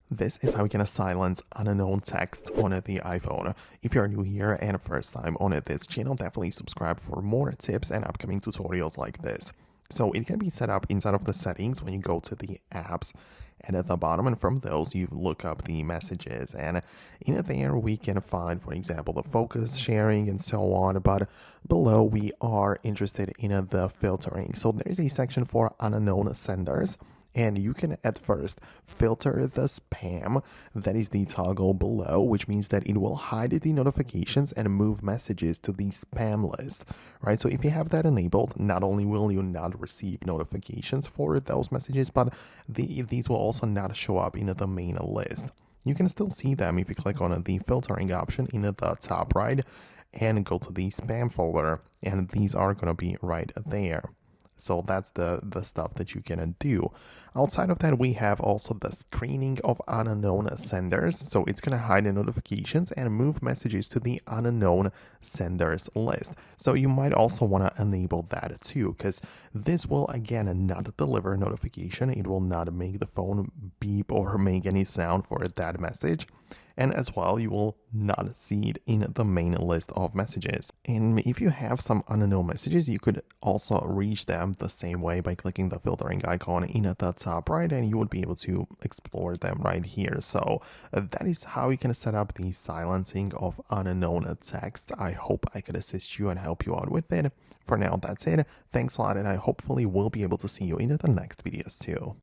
This is how you can silence unknown text on the iPhone. If you're new here and first time on this channel, definitely subscribe for more tips and upcoming tutorials like this. So it can be set up inside of the settings when you go to the apps and at the bottom, and from those you look up the messages, and in there we can find, for example, the focus sharing and so on. But below we are interested in the filtering. So there is a section for unknown senders, and you can at first filter the spam. That is the toggle below, which means that it will hide the notifications and move messages to the spam list, right? So if you have that enabled, not only will you not receive notifications for those messages, but these will also not show up in the main list. You can still see them if you click on the filtering option in the top right and go to the spam folder, and these are going to be right there. So that's the stuff that you can do. Outside of that, we have also the screening of unknown senders. So it's going to hide the notifications and move messages to the unknown senders list. So you might also want to enable that too, because this will again not deliver a notification. It will not make the phone beep or make any sound for that message. And as well, you will not see it in the main list of messages. And if you have some unknown messages, you could also reach them the same way by clicking the filtering icon in the top right, and you would be able to explore them right here. So that is how you can set up the silencing of unknown text. I hope I could assist you and help you out with it. For now, that's it. Thanks a lot, and I hopefully will be able to see you in the next videos too.